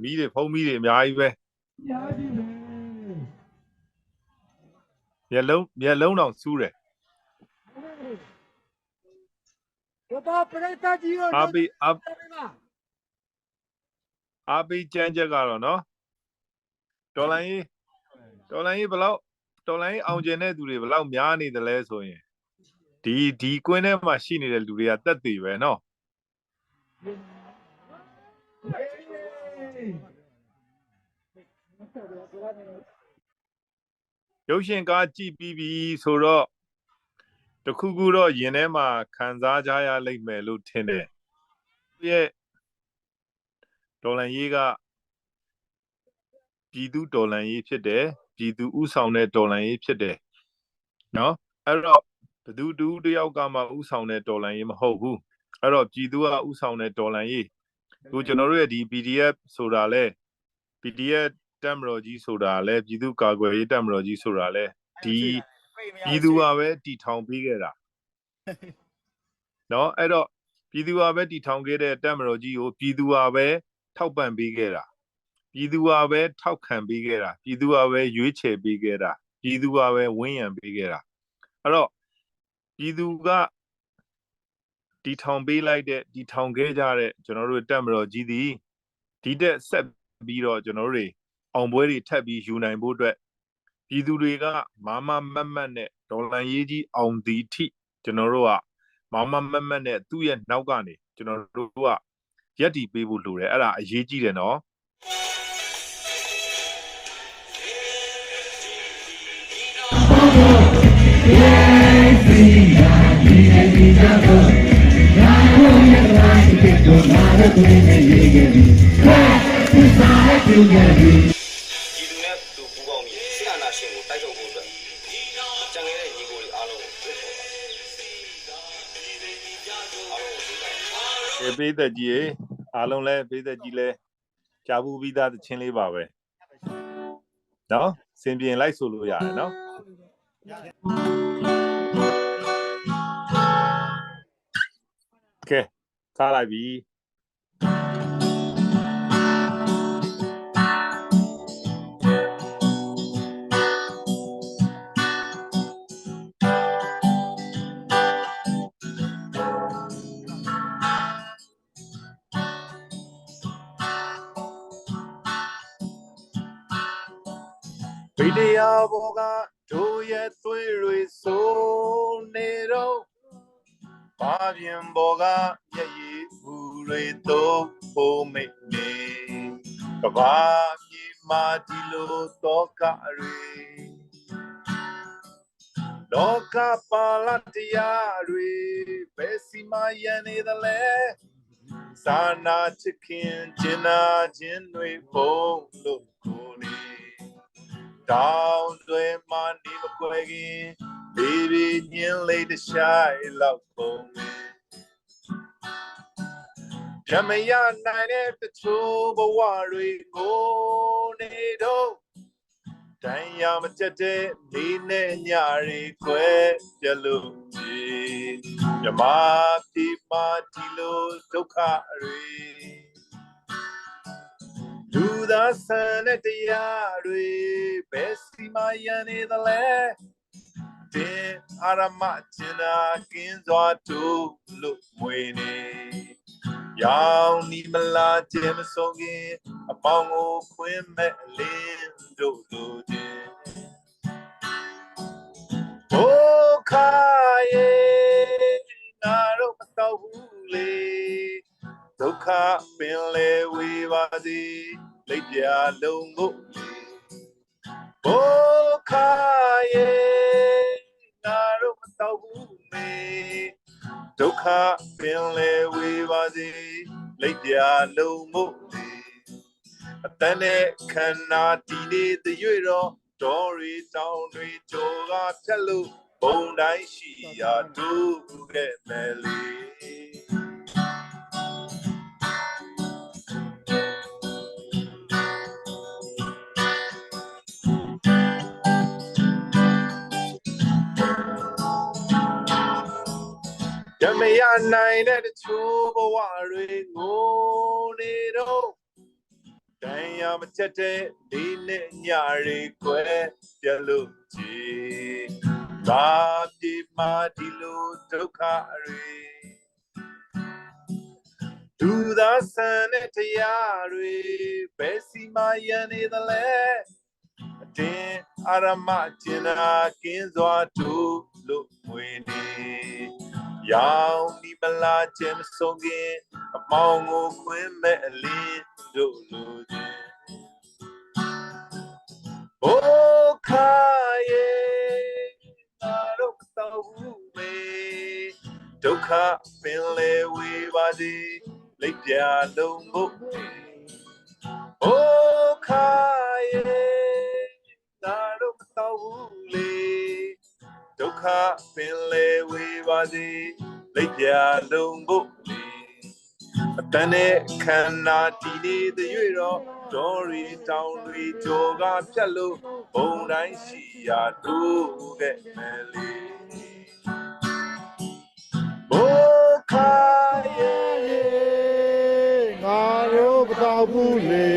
မီးတွေဖုံးမီးတွေအများကြီးပဲမျက်လုံးတော့စူးတယ်အားပေးကြမ်းချက်ကတော့နော်တော်လိုင်းဘယ်လောက်တော်လိုင်းအောင်ကျင်တဲ့သူတွေဘယ်လောက်များနေတယ်လဲဆိုရင်ဒီကွင်းထဲမှာရှိနေတဲ့လူတွေကတက်သေးပဲနော်ရုပ်ရှင်ကားကြည့်ပြီးပြီဆိုတော့တခုခုတော့ရင်ထဲမှာခံစားကြရလိမ့်မယ်လို့ထင်တယ်ရဲ့တော်လန်ရေးကပြည်သူတော်လန်ရေးဖြစ်တယ်ပြည်သူဥဆောင်တဲ့တော်လန်ရေးဖြစ်တယ်နော်အဲ့တော့ဘသူတူတယောက်ကမှဥဆောင်တဲ့တော်လန်ရေးမဟုတ်ဘူးအဲ့တော့ပြည်သူကဥဆောင်တဲ့တော်လန်ရေးကိုကျွန်တော်တို့ရဲ့ဒီ PDF ဆိုတာလဲ PDF တက်မတော်ကြီးဆိုတာလဲပြည်သူကာကွယ်ရေးတက်မတော်ကြီးဆိုတာလဲဒီပြည်သူကပဲတီထောင်ပေးခဲ့တာနော်အဲ့တော့ပြည်သူကပဲတီထောင်ခဲ့တဲ့တက်မတော်ကြီးကိုပြည်သူကပဲထောက်ပံ့ပေးခဲ့တာပြည်သူကပဲထောက်ခံပေးခဲ့တာပြည်သူကပဲရွေးချယ်ပေးခဲ့တာပြည်သူကပဲဝန်းရံပေးခဲ့တာအဲ့တော့ပြည်သူကတီထောင်ပေးလိုက်တဲ့တီထောင်ခဲ့ကြတဲ့ကျွန်တော်တို့တက်မတော်ကြီးဒီတက်ဆက်ပြီးတော့ကျွန်တော်တို့တွေအောင်ပွဲတွေထပ်ပြီးယူနိုင်ဖို့အတွက်ပြည်သူတွေကမမမတ်မတ်နဲ့ဒေါ်လာရေးကြီးအောင်သည်ထိကျွန်တော်တို့ကမမမတ်မတ်နဲ့သူ့ရဲ့နောက်ကနေကျွန်တော်တို့ကရက်တီပေးဖို့လိုတယ်အဲ့ဒါအရေးကြီးတယ်နော်ပေးသက်ကြီးအားလုံးလဲပေးသက်ကြီးလဲကြာဘူးပြီးသားတချင်းလေးပါပဲနော်စင်ပြင်လိုက်ဆိုလို့ရတယ်နော်ကဲထားလိုက်ပြီဗီဒီယိုဘောကတို့ရဲ့သွေးတွေစိုးနေတော့ဘာပြင်ဘောကမျက်ရည်ဘူးတွေတော့ဖို့မိတ်နေကဘာမြေမာဒီလိုတော့ကတွေလောကပါလတရားတွေဘယ်စီမယန်နေသလဲစာနာချစ်ခင်ကျင်နာခြင်းတွေဖို့လို့ကိုနေတောင်းတွေမှနေမကွယ်ခင်ဘေဘီညင်းလေးတခြားလောက်ပုံရမရနိုင်တဲ့တချို့ဘဝတွေကိုနေတော့တန်ရမကျတဲ့နေနဲ့ညတွေခွဲပြလို့ကြီးမြမဒီမာဒီလိုဒုက္ခတွေလူသားဆန်တဲ့တရားတွေဘယ်စီမယန်နေသလဲတင်အာရမကျင်နာကင်းစွာတို့လို့မွေနေရောင်နီမလာခြင်းမဆုံးခင်အပေါင်းကိုခွင်းမဲ့အလင်းတို့လိုခြင်းဒုက္ခရဲ့ငါတို့မတော့ဘူးလေဒုက္ခပင်လေဝေပါစေလိပ်ပြလုံးကိုဒုက္ခရဲ့ငါတို့မတော့ဘူးမေဒုက္ခပင်လေဝေပါစေလိပ်ပြလုံးကိုအတန်းနဲ့ခန္ဓာတည်နေတဲ့ရွေတော့တော်ရီတောင်းတွေကြောကဖြတ်လို့ဘုံတိုင်းရှိရာတို့ခဲ့မယ်လေ မရနိုင်တဲ့တချို့ဘဝတွေငိုနေတော့တန်ရမချက်တဲ့ဒီနဲ့ညတွေကွယ်ပြလို့ကြည်ဘာပြေမာဒီလိုဒုက္ခတွေဒူသာဆန်တဲ့တရားတွေဘယ်စီမရနေသလဲအတင်းအာရမကျင်နာကင်းစွာတို့လို့ငွေနေရောင်ဒီမလာခြင်းဆုံးခင်အမောင်ကိုခွင်းမဲ့အလင်းတို့လိုခြင်းโอ้ခါရဲ့ငါတို့တော့ဘူးမေဒုက္ခပင်လေဝေပါစေလိပ်ပြလုံးဖို့โอ้ခါရဲ့ငါတို့တော့ဘူးလေဒုက္ခပင်လေဝေပါစေလိပ်ပြလုံးဖို့အတန်နဲ့ခန္ဓာတည်နေတဲ့၍တော့ဒေါ်ရီတောင်တွေကြော်ကဖြတ်လို့ဘုံတိုင်းရှိရာတို့ခဲ့မယ်လေဘိုးခါရဲ့ငါတို့မတော်ဘူးလေ